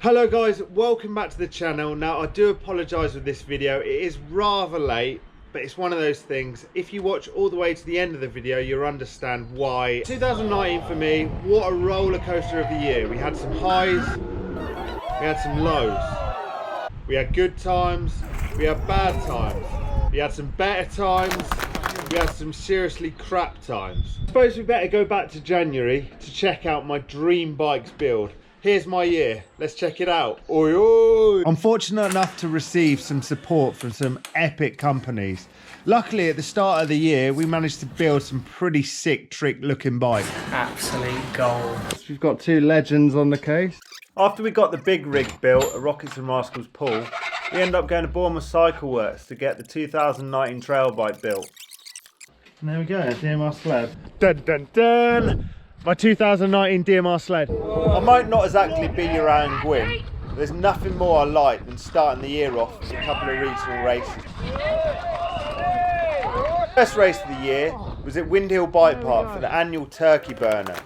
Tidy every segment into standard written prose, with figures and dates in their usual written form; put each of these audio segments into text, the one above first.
Hello guys, welcome back to the channel. Now I do apologise with this video, it is rather late, but it's one of those things. If you watch all the way to the end of the video, you'll understand why. 2019 for me, what a roller coaster of a year. We had some highs, we had some lows. We had good times, we had bad times. We had some better times, we had some seriously crap times. I suppose we better go back to January to check out my dream bikes build. Here's my year, let's check it out. Oi, oi. I'm fortunate enough to receive some support from some epic companies. Luckily at the start of the year, we managed to build some pretty sick trick looking bikes. Absolute gold. We've got two legends on the case. After we got the big rig built at Rockets and Rascals Pool, we ended up going to Bournemouth Cycle Works to get the 2019 trail bike built. And there we go, DMR sled. Dun dun dun! My 2019 DMR sled. I might not exactly be your Aaron Gwyn, but there's nothing more I like than starting the year off with a couple of regional races. First race of the year was at Windhill Bike Park for the annual Turkey Burner.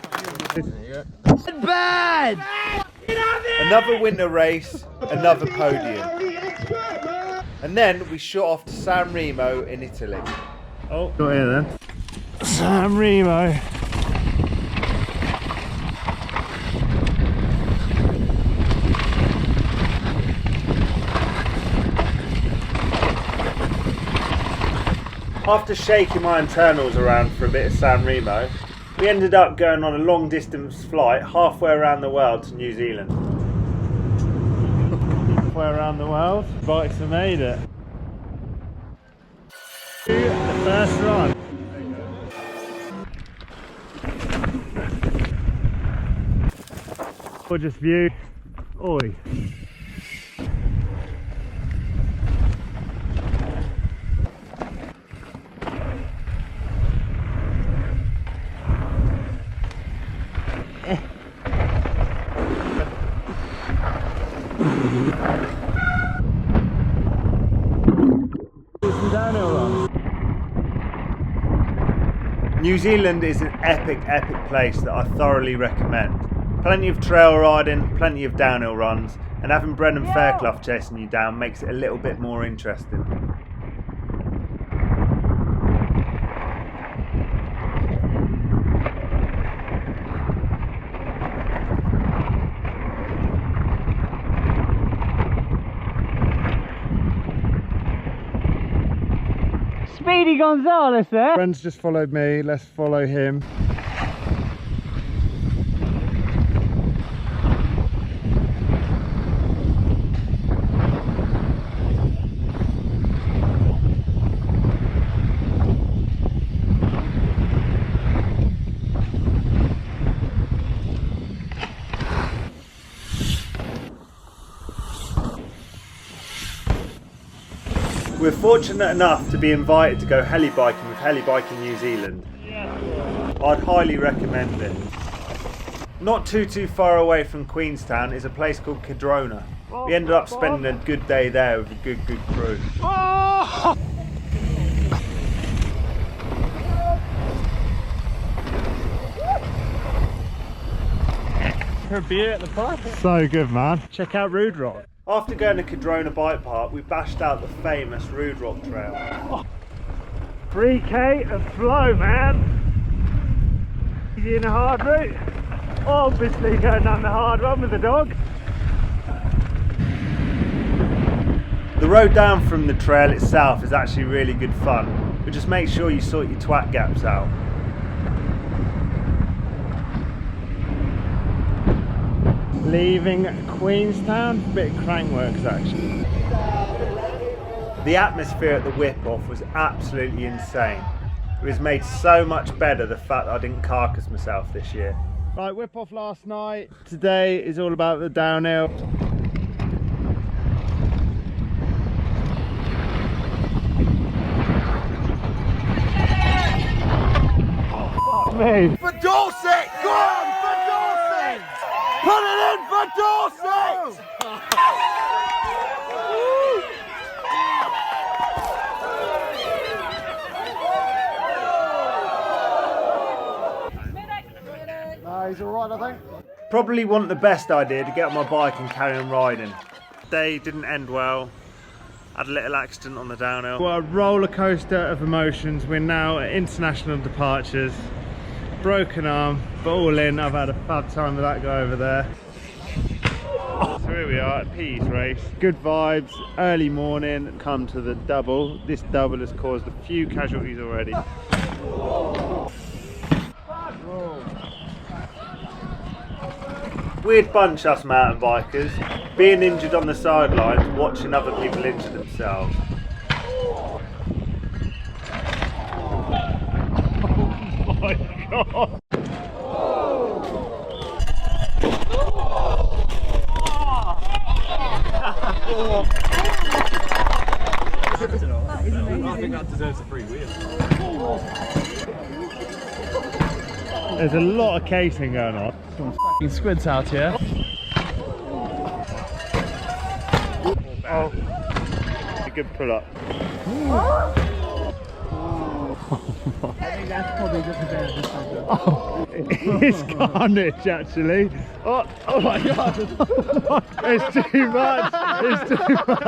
Bad! Another winter race, another podium. And then we shot off to San Remo in Italy. Oh, got here then. San Remo. After shaking my internals around for a bit of San Remo, we ended up going on a long distance flight halfway around the world to New Zealand. Halfway around the world, bikes have made it. The first run. Gorgeous view. Oi. New Zealand is an epic place that I thoroughly recommend. Plenty of trail riding, plenty of downhill runs, and having Brennan Fairclough chasing you down makes it a little bit more interesting. Speedy Gonzalez there. Friends just followed me, let's follow him. We're fortunate enough to be invited to go heli-biking with Heli-Biking New Zealand. I'd highly recommend it. Not too far away from Queenstown is a place called Cadrona. We ended up spending a good day there with a good crew. For a beer at the park. So good, man. Check out Rude Rock. After going to Cadrona Bike Park, we bashed out the famous Rude Rock Trail. 3k of flow, man. Easy in a hard route. Obviously going down the hard one with the dog. The road down from the trail itself is actually really good fun, but just make sure you sort your twat gaps out. Leaving Queenstown, a bit of crankworks actually. The atmosphere at the whip-off was absolutely insane. It was made so much better the fact that I didn't carcass myself this year. Right, whip-off last night. Today is all about the downhill. Oh, fuck me. For Dorset! Go on, for Dorset! Put it in for Dorset! He's all right, I think. Probably wasn't the best idea to get on my bike and carry on riding. Day didn't end well. Had a little accident on the downhill. What a roller coaster of emotions. We're now at international departures. Broken arm, but all in. I've had a fab time with that guy over there. So here we are at Pete's race. Good vibes, early morning. Come to the double. This double has caused a few casualties already. Weird bunch, us mountain bikers. Being injured on the sidelines, watching other people injure themselves. Oh my god! I think that deserves a free wheel. There's a lot of casing going on. Some fucking squids out here. Oh, a good pull up. I think that's probably just a bit of this. Oh, it's carnage actually. Oh, oh my god! It's too much. It's too much.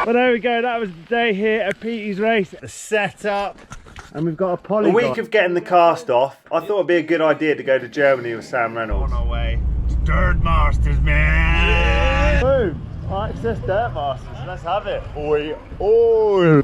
But there we go, that was the day here at Pete's race. The setup, and we've got a polygon. A week of getting the cast off, I thought it'd be a good idea to go to Germany with Sam Reynolds. On our way to Dirt Masters, man! Boom! Access Dirt Masters, let's have it. Oi, oi!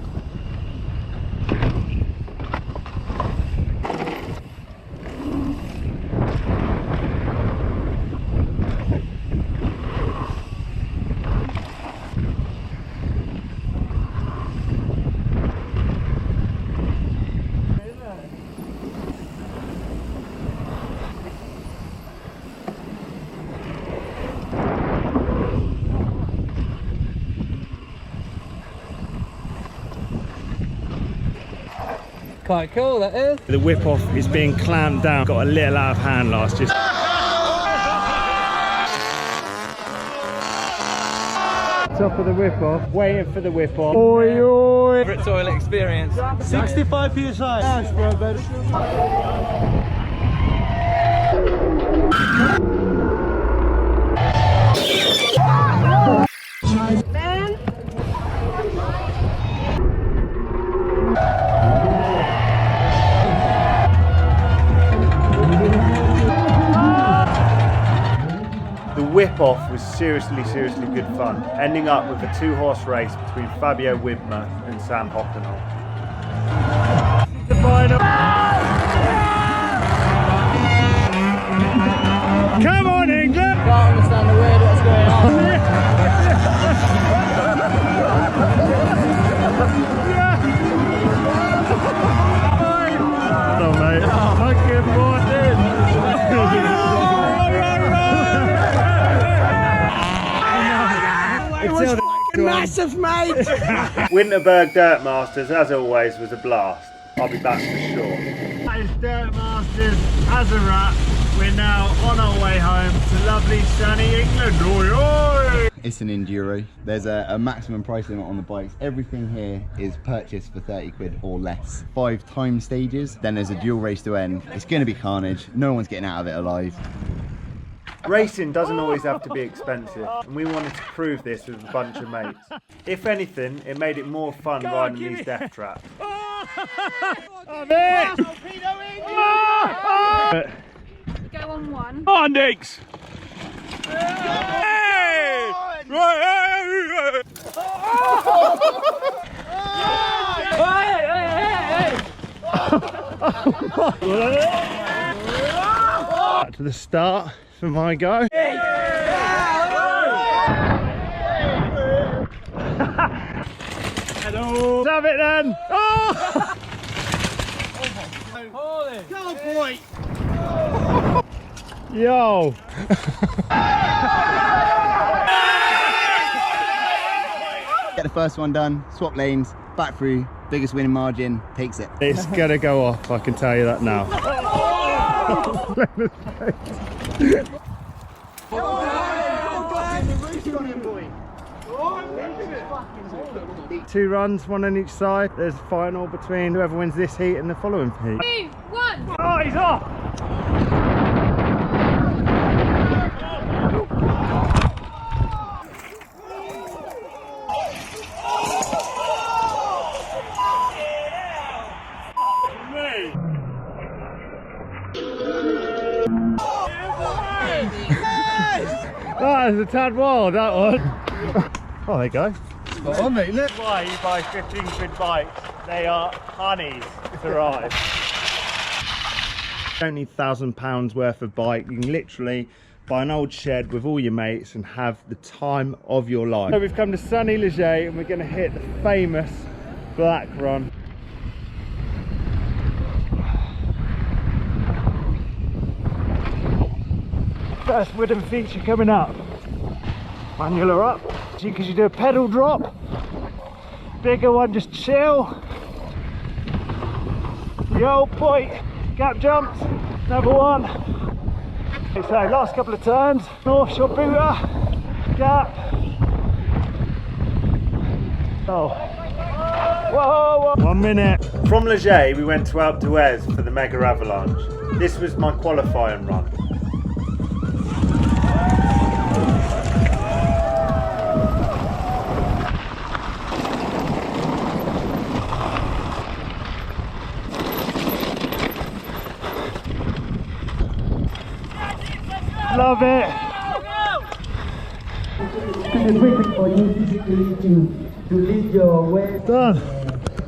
Quite cool, that is. The whip off is being clamped down. Got a little out of hand last year. Top of the whip off, waiting for the whip off. Oi, oi! Favorite toilet experience. 65 PSI. Nice, bro, baby. Man. The whip off was seriously good fun, ending up with a 2-horse race between Fabio Widmer and Sam Hockenhall. The final. Come on, England! Can't understand a word what's going on. Oh, mate. Fucking morning. It was massive, mate! Winterberg Dirt Masters, as always, was a blast. I'll be back for sure. That is Dirt Masters as a wrap. We're now on our way home to lovely sunny England. Oi, oi! It's an enduro. There's a maximum price limit on the bikes. Everything here is purchased for 30 quid or less. 5 time stages, then there's a dual race to end. It's going to be carnage. No one's getting out of it alive. Racing doesn't always have to be expensive, and we wanted to prove this with a bunch of mates. If anything, it made it more fun riding these death traps. Go on one. On, Dix! Back to the start for my go. Hello. Let's have it then. Oh! Go, boy! Yo. Get the first one done, swap lanes, back through, biggest winning margin, takes it. It's gonna go off, I can tell you that now. 2 runs, 1 on each side. There's a final between whoever wins this heat and the following heat. 2, 1. Oh, he's off! That is a tad wild, that one. Oh, there you go. Spot on, mate, look. Why you buy 15 quid bikes? They are honeys to ride. You don't need £1,000 worth of bike. You can literally buy an old shed with all your mates and have the time of your life. So we've come to sunny Leger and we're going to hit the famous Black Run. First wooden feature coming up. Manual are up, because you do a pedal drop. Bigger one, just chill. The old boy, gap jumps, number 1. Okay, so last couple of turns, north shore booter, gap. Oh. Whoa, whoa. 1 minute. From Leger we went to Alpe d'Huez for the Megavalanche. This was my qualifying run. Love it. And waiting for you physically to lead your way. Done.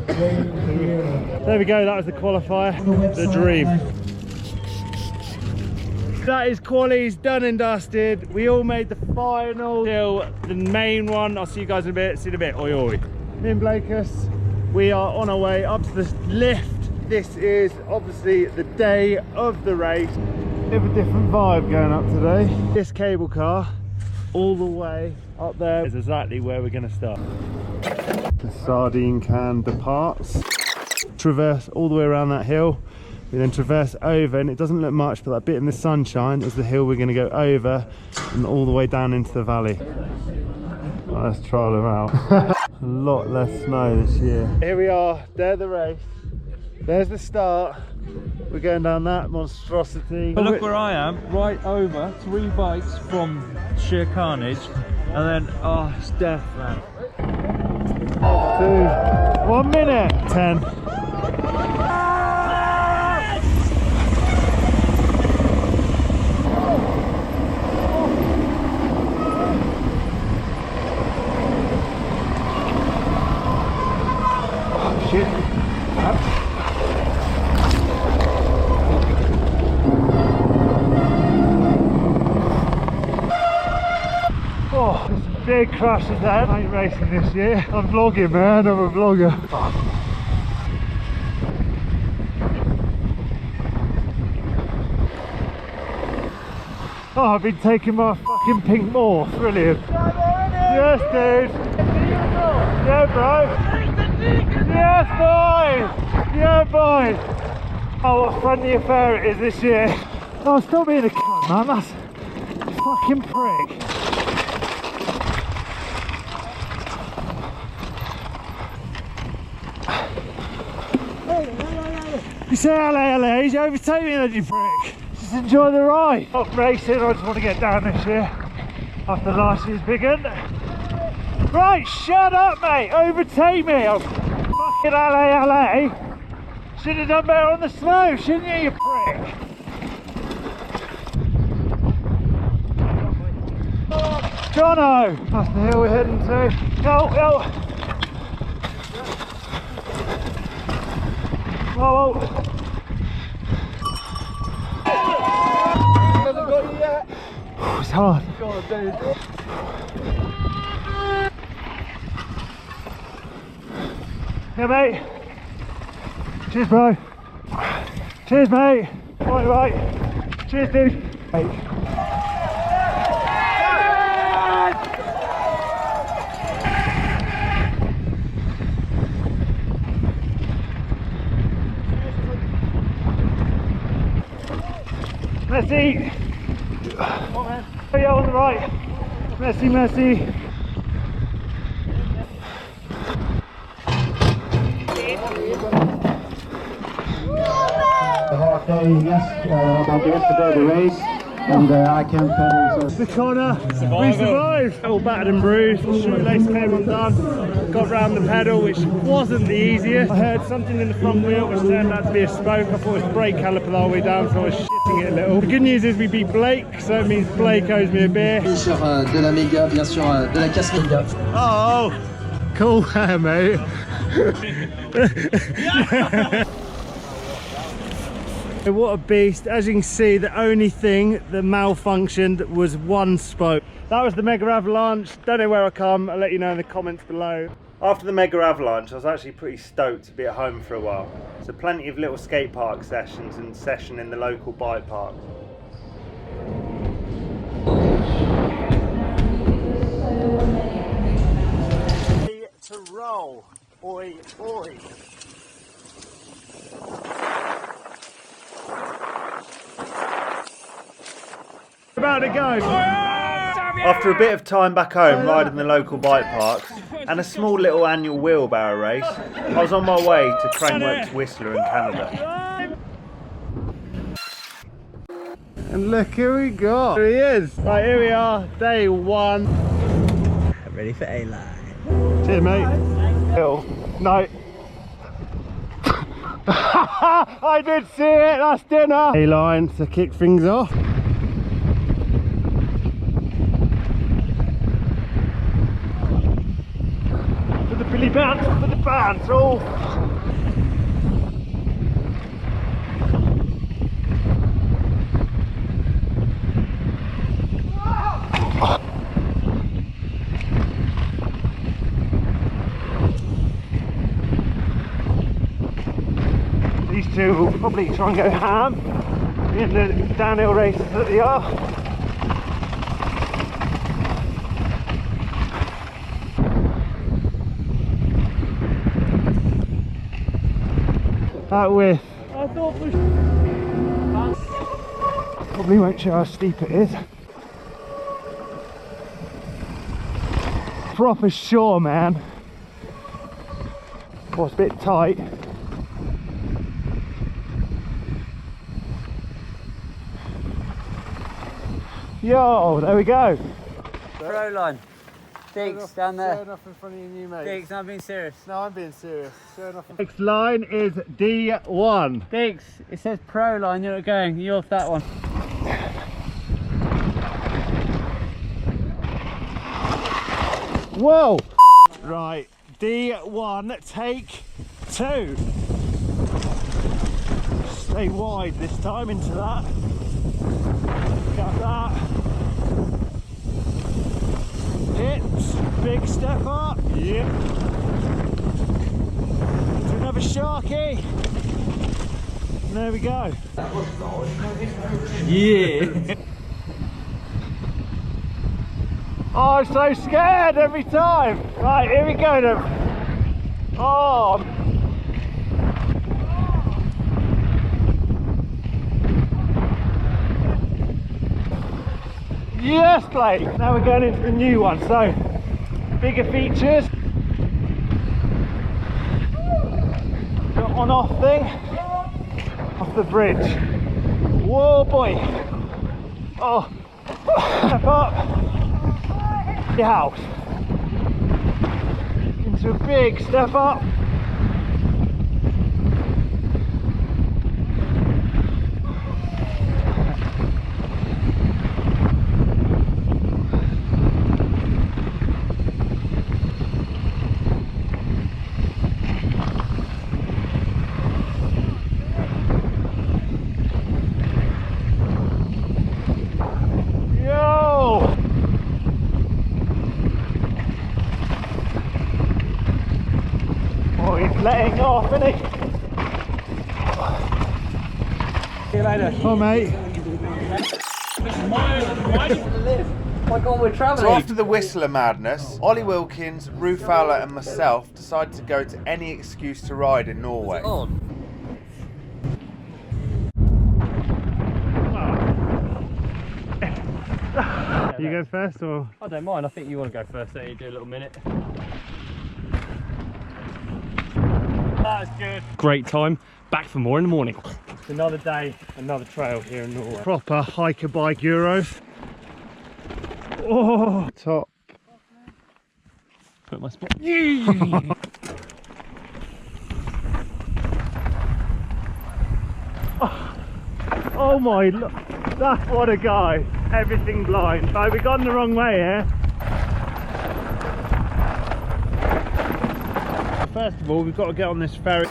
There we go, that was the qualifier, the dream. That is qualies done and dusted. We all made the final till the main one. I'll see you guys in a bit. See you in a bit. Oi oi. Me and Blakers, we are on our way up to this lift. This is obviously the day of the race. Bit of a different vibe going up today. This cable car all the way up there is exactly where we're going to start. The sardine can departs. Traverse all the way around that hill. We then traverse over, and it doesn't look much, but that bit in the sunshine is the hill we're going to go over and all the way down into the valley. Well, let's trial them out. A lot less snow this year. Here we are, there's the race. There's the start. We're going down that monstrosity. But look where I am, right over 3 bikes from sheer carnage, and then, oh, it's death, man. 2, 1 minute, 10. Oh, shit. Oh, there's a big crash of that. I ain't racing this year. I'm vlogging, man. I'm a vlogger. Oh, I've been taking my fucking pink morph. Brilliant. Yes, dude. Yeah, bro. Yes, boys. Yeah, boys. Oh, what a friendly affair it is this year. Oh, stop being a cunt, man. That's a fucking prick. You say hello, you overtake me then, you prick. Just enjoy the ride. Not racing, I just want to get down this year after last year's big one. Right, shut up, mate. Overtake me. I'm fucking LA. Should have done better on the snow, shouldn't you, you prick? Jono! That's the hill we're heading to. Go. Whoa. Hasn't got you yet. It's hard. God, dude. Yeah, mate. Cheers, bro. Cheers, mate. Right. Cheers, dude. Mate. Messi! Oh, yeah, on the right. Messi. say yes about yesterday, the race, and I can't pedal. So. The corner, we survived. All battered and bruised, shoelace came undone, got round the pedal, which wasn't the easiest. I heard something in the front wheel, which turned out to be a spoke. I thought it was brake caliper the whole way down, so I was shitting it a little. The good news is we beat Blake, so it means Blake owes me a beer. Sur de la Mega, bien sûr, de la casse Mega. Oh, cool hair, mate. What a beast. As you can see, the only thing that malfunctioned was one spoke. That was the Megavalanche. Don't know where I come. I'll let you know in the comments below. After the Megavalanche, I was actually pretty stoked to be at home for a while. So plenty of little skate park sessions and session in the local bike park. To roll. Oi, oi. About to go. After a bit of time back home riding the local bike parks and a small little annual wheelbarrow race, I was on my way to Craneworks Whistler in Canada. And look who we got. Here he is. Right, here we are, day one. Ready for A-line. Cheers, mate. No. I did see it, that's dinner. A-line to kick things off. For the Billy Bounce, for the bounce, oh. These two will probably try and go ham in the downhill races that they are. That width. I thought probably won't show how steep it is. Proper shore, man. Oh, it's a bit tight. Yo, there we go. Pro line. Diggs down there. Show enough in front of your new mate. Diggs, I'm being serious. No, I'm being serious. Show enough. Next line is D1. Diggs, it says pro line, you're not going. You're off that one. Whoa! Right, D1, take 2. Stay wide this time into that. Got that. Hips, big step up. Yep. To another sharky. And there we go. Yeah. Oh, I'm so scared every time. Right, here we go then. Oh. Yes, Blake. Now we're going into the new one, so bigger features. Got on-off thing. Off the bridge. Whoa, boy. Oh. Step up. Your house. Into a big step up. Letting off, isn't he? See you later. Oh, mate. My God, we're travelling. So after the Whistler madness, Ollie Wilkins, Rue Fowler and myself decided to go to any excuse to ride in Norway. You go first or? I don't mind, I think you want to go first, so you do a little minute. That was good. Great time. Back for more in the morning. It's another day, another trail here in Norway. Proper hiker bike Euros. Oh, top. Put my spot. Oh my, look, that's what a guy. Everything blind. Right, we've gone the wrong way here. First of all, we've got to get on this ferry.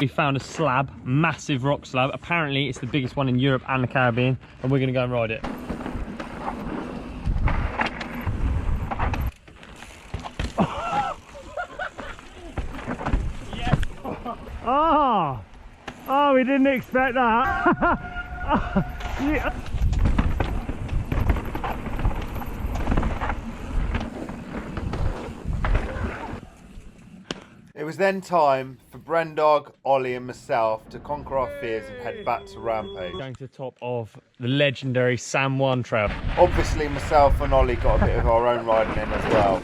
We found a slab, massive rock slab. Apparently it's the biggest one in Europe and the Caribbean, and we're going to go and ride it. Oh, oh, we didn't expect that. Yeah. It was then time for Brendog, Ollie and myself to conquer our fears and head back to Rampage. Going to the top of the legendary San Juan Trail. Obviously myself and Ollie got a bit of our own riding in as well.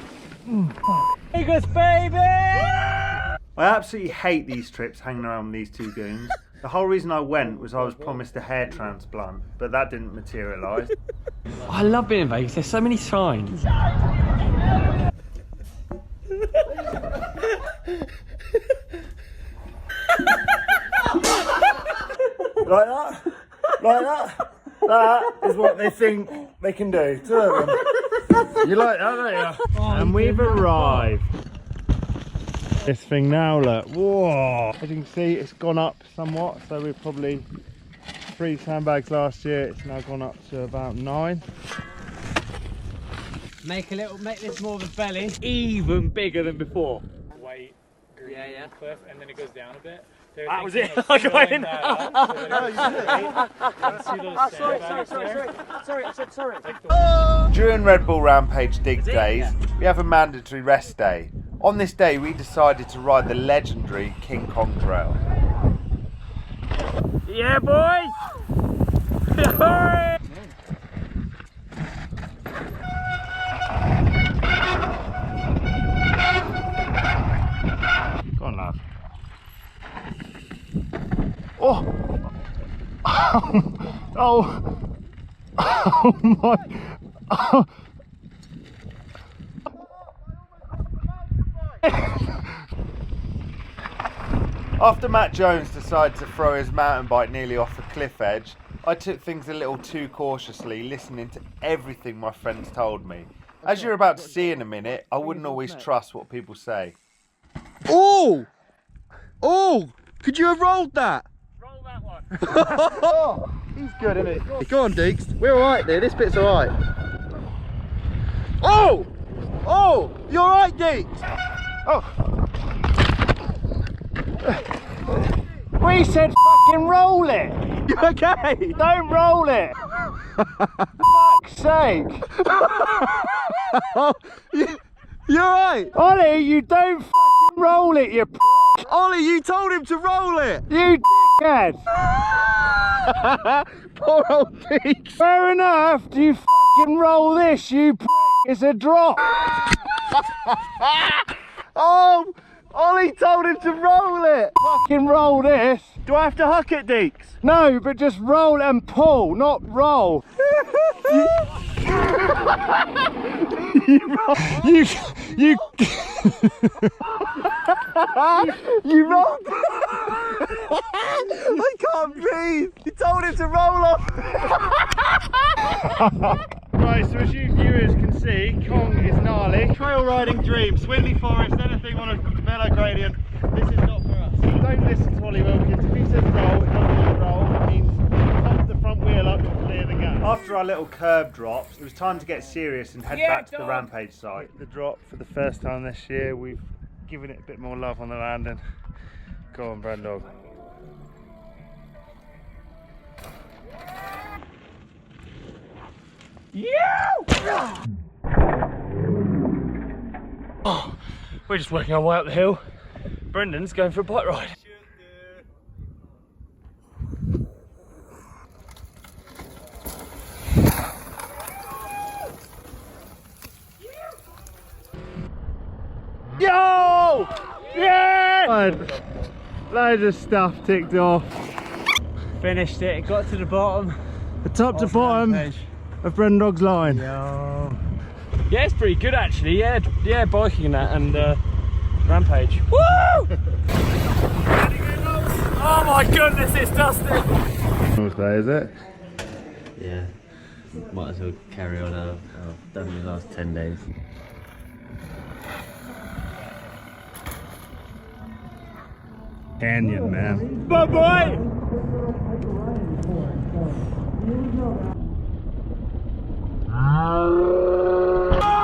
Vegas, baby! I absolutely hate these trips hanging around with these two goons. The whole reason I went was I was promised a hair transplant, but that didn't materialise. I love being in Vegas, there's so many signs. Like that? Like that? That is what they think they can do. Two of them. You like that, don't you? Oh, and we've arrived. This thing now, look. Whoa! As you can see, it's gone up somewhat. So we're probably 3 sandbags last year. It's now gone up to about 9. Make this more of a belly. Even bigger than before. White, green, yeah. cliff, and then it goes down a bit. That was it. I got in. Sorry. During Red Bull Rampage dig days, we have a mandatory rest day. On this day, we decided to ride the legendary King Kong Trail. Yeah, boys! Go on, lad. Oh! Oh! Oh my! Oh. After Matt Jones decided to throw his mountain bike nearly off the cliff edge, I took things a little too cautiously, listening to everything my friends told me. As you're about to see in a minute, I wouldn't always trust what people say. Oh! Oh! Could you have rolled that? Roll that one. Oh, he's good, isn't he? Go on, Deeks. We're alright there. This bit's alright. Oh! Oh! You alright, Deeks? Oh! We said fucking roll it! You okay? Don't roll it! Fuck's sake! You alright? Ollie, you don't fucking roll it, you Ollie, you told him to roll it! You dickhead! Poor old Deeks! Fair enough, do you fucking roll this, you It's a drop! Oh! Ollie told him to roll it! Fucking roll this! Do I have to huck it, Deeks? No, but just roll and pull, not roll! You rolled I can't breathe! You told him to roll off! Right, so as you viewers can see, Kong is gnarly. Trail riding dreams, windy forest, anything on a mellow gradient. This is not for us. Don't listen to Ollie Wilkins. If he says roll, it doesn't mean roll. It means pump the front wheel up to clear the gap. After our little curb drops, it was time to get serious and head back to the Rampage site. The drop for the first time this year, we've given it a bit more love on the landing. Go on, Brendog. Oh, we're just working our way up the hill. Brendan's going for a bike ride. Yo! Yeah! Loads of stuff ticked off. Finished it, got to the bottom. The top to bottom of Brendog's line. Yo. Yeah, it's pretty good actually. Yeah, biking that and Rampage. Woo! Oh my goodness, it's dusty. Day, is it? Yeah, might as well carry on. I've done the last 10 days. Canyon, man. Bye boy!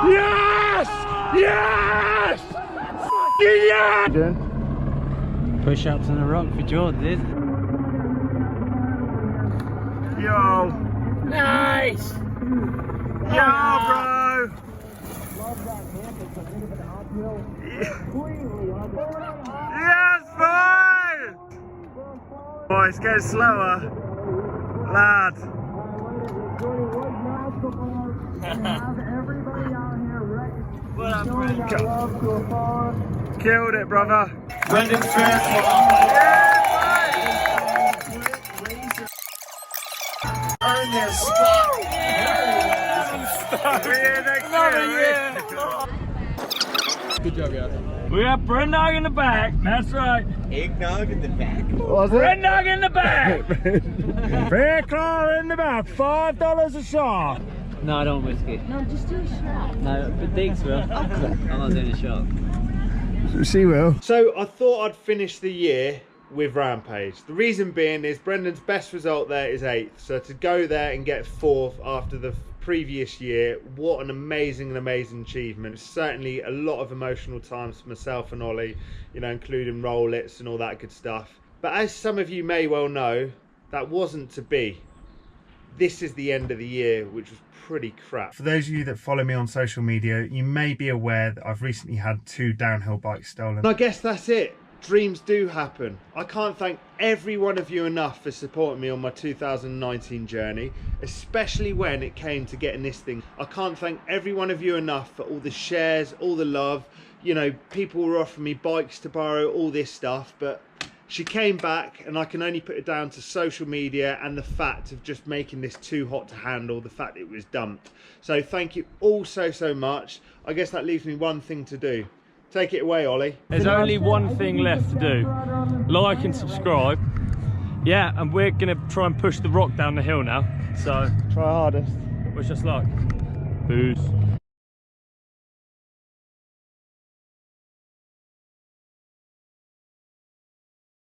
Yes! Yes! Yeah! Push ups on the rock for Jordan. Yo! Nice! Yo, bro! Yes, boy! Boy, it's getting slower. Lad. Killed it, brother. Brendan's transform. Earn their spot. Good job, guys. We got Brendog in the back. That's right. Eggnog in the back. Was it? Brendog in the back. Beer claw in the back. $5 a shot. No, I don't want whiskey. No, just do a shot. No, but Deeks will. I'm not doing a shot. She will. So I thought I'd finish the year with Rampage. The reason being is Brendan's best result there is 8th. So to go there and get 4th after the previous year, what an amazing achievement. Certainly a lot of emotional times for myself and Ollie, you know, including roll-its and all that good stuff. But as some of you may well know, that wasn't to be. This is the end of the year, which was pretty crap. For those of you that follow me on social media, you may be aware that I've recently had 2 downhill bikes stolen. And I guess that's it. Dreams do happen. I can't thank every one of you enough for supporting me on my 2019 journey, especially when it came to getting this thing. I can't thank every one of you enough for all the shares, all the love. You know, people were offering me bikes to borrow, all this stuff, but she came back, and I can only put it down to social media and the fact of just making this too hot to handle, the fact it was dumped. So thank you all so much. I guess that leaves me one thing to do. Take it away, Ollie. There's only one thing left to do. Like and subscribe. Yeah, and we're gonna try and push the rock down the hill now. So Try hardest. wish us luck. Peace.